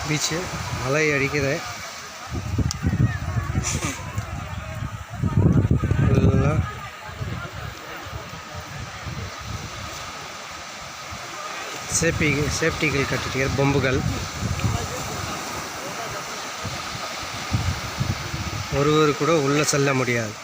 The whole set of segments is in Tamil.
பீச்சு அலை அடிக்குது. ஃபுல்லாக சேஃப்டிகள் கட்டிட்டு பொம்புகள். ஒருவர் கூட உள்ளே செல்ல முடியாது.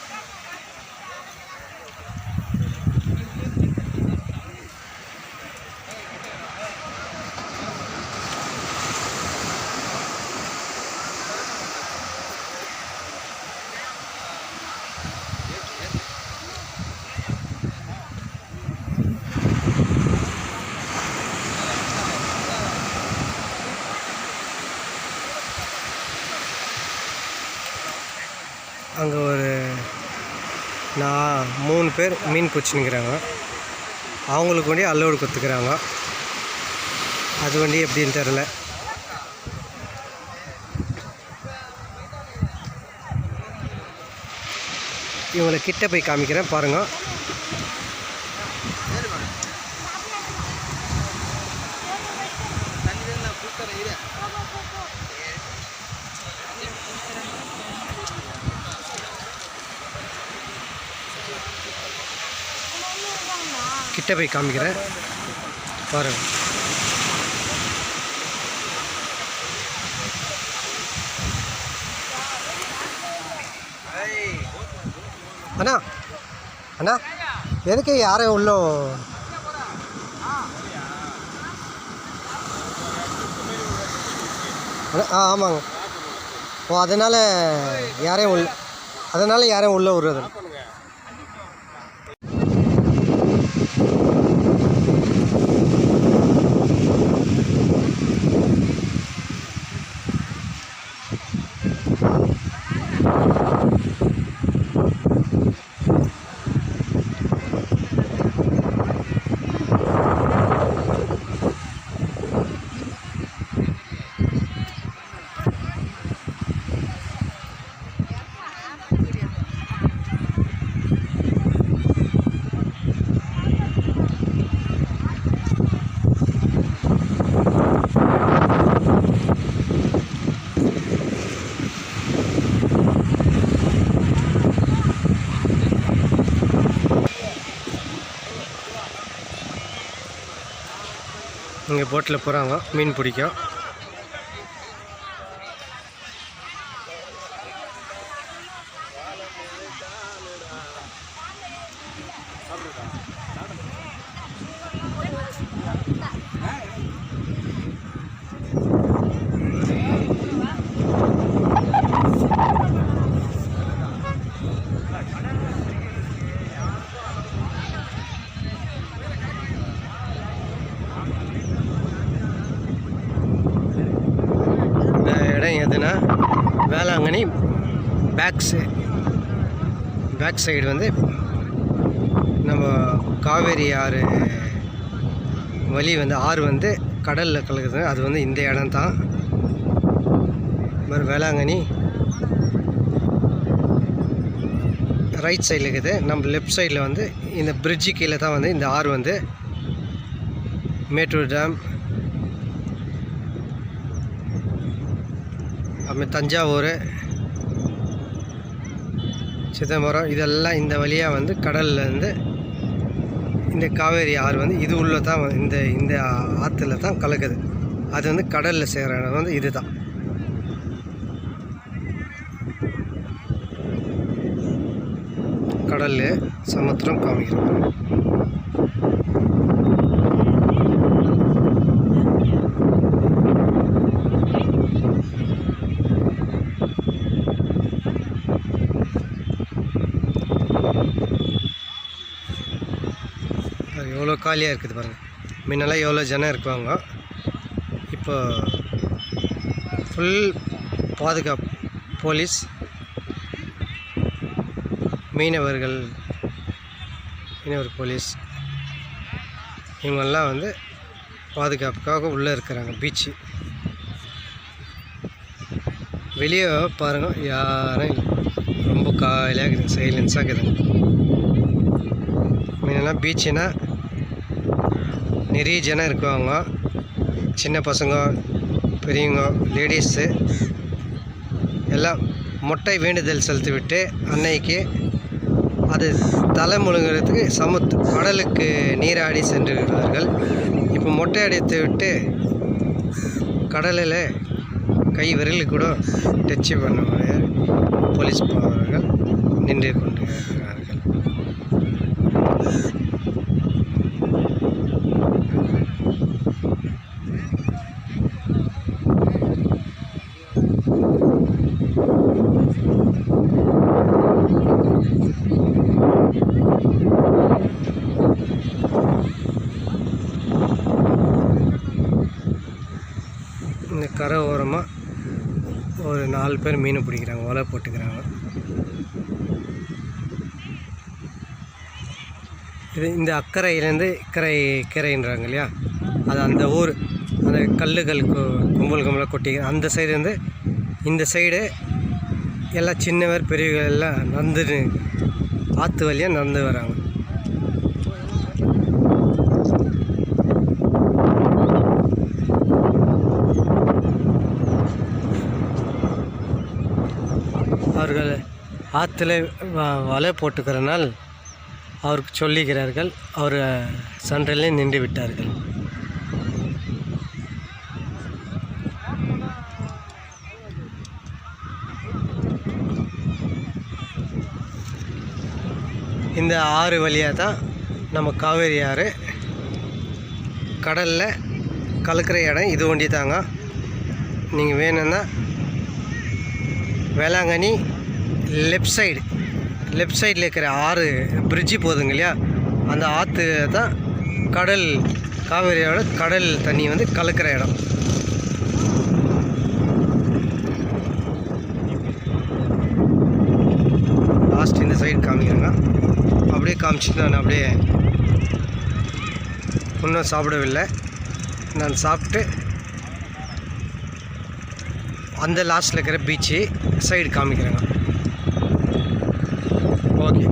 அங்கே ஒரு 3 பேர் மீன் பிடிச்சின்னுக்கிறாங்க. அவங்களுக்கு வண்டி அல்லோடு கொடுத்துக்கிறாங்க. அது வண்டி எப்படின்னு தெரில. இவங்களை கிட்ட போய் காமிக்கிறேன் பாருங்கள். கிட்ட போய் காமிக்கிறேன் பாருங்கள். அண்ணா அண்ணா எதுக்கு யாரும் உள்ள ஆமாங்க. ஓ அதனால் யாரையும் உள்ளே விடுறது. இங்கே போட்டில் போகிறாங்க மீன் பிடிக்க. எதுனா வேளாங்கண்ணி பேக் சைடு வந்து நம்ம காவேரி ஆறு வழி வந்து ஆறு வந்து கடலில் கலக்குது. அது வந்து இந்த இடம் தான். வேளாங்கண்ணி ரைட் சைடில் இருக்குது. நம்ம லெஃப்ட் சைடில் வந்து இந்த பிரிட்ஜு கீழே தான் வந்து இந்த ஆறு வந்து மேட்டூர் டேம், அப்புறம் தஞ்சாவூர், சிதம்பரம் இதெல்லாம் இந்த வழியாக வந்து கடலில் இருந்து இந்த காவேரி ஆறு வந்து இது உள்ள தான் இந்த ஆற்றுல தான் கலக்குது. அது வந்து கடலில் சேர்கிற இடம் வந்து இது தான். கடல் சமுத்திரம் காமிக்கிறோம். எவ்வளோ காலியாக இருக்குது பாருங்கள். முன்னெல்லாம் எவ்வளோ ஜனம் இருக்குவாங்க. இப்போ ஃபுல் பாதுகாப்பு போலீஸ், மீனவர் போலீஸ் இவங்கெல்லாம் வந்து பாதுகாப்புக்காக உள்ளே இருக்கிறாங்க. பீச்சு வெளியே பாருங்கள், யாரும் ரொம்ப காலியாக இருக்குது, சைலன்ஸாக இருக்குது. முன்னெல்லாம் பீச்சுன்னா நிறைய ஜனம் இருக்குவாங்க. சின்ன பசங்க, பெரியவங்க, லேடிஸு எல்லாம் மொட்டை வேண்டுதல் செலுத்திவிட்டு அன்னைக்கு அது தலை முழுங்கிறதுக்கு கடலுக்கு நீராடி சென்றிருக்கிறார்கள். இப்போ மொட்டை அடித்து விட்டு கடலில் கை விரல் கூட டச்சு பண்ண போலீஸ் அவர்கள் நின்று கொண்டிருக்கிறார்கள். இந்த கரை ஓரமாக ஒரு 4 பேர் மீன் பிடிக்கிறாங்க, வலை போட்டுக்கிறாங்க. இது இந்த அக்கறையிலேருந்து இக்கரைன்றாங்க இல்லையா, அது அந்த ஊர் அந்த கல்லுகள் கும்பலாக கொட்டி அந்த சைடுலேருந்து இந்த சைடு எல்லாம் சின்னவர் பெரியவர்கள் எல்லாம் நடந்து ஆற்று வழியாக நடந்து வராங்க. அவர்கள் ஆற்றுல வலை போட்டுக்கிறனால் அவருக்கு சொல்லுகிறார்கள். அவர் சண்டையிலே நின்று விட்டார்கள். இந்த ஆறு வழியாக தான் நம்ம காவேரி ஆறு கடலில் கலக்கிற இடம் இது ஒண்டி தாங்க. நீங்கள் வேணும்னா வேளாங்கண்ணி லெஃப்ட் சைடில் இருக்கிற ஆறு பிரிட்ஜு போதுங்க இல்லையா, அந்த ஆற்று தான் காவேரியோட கடல் தண்ணி வந்து கலக்கிற இடம். லாஸ்ட் இந்த சைடு காமிக்கிறேங்க. அப்படியே காமிச்சிட்டு நான் அப்படியே இன்னும் சாப்பிடவில்லை. நான் சாப்பிட்டு அந்த லாஸ்ட்டில் இருக்கிற பீச்சு சைடு காமிக்கிறேங்க. ஓகே.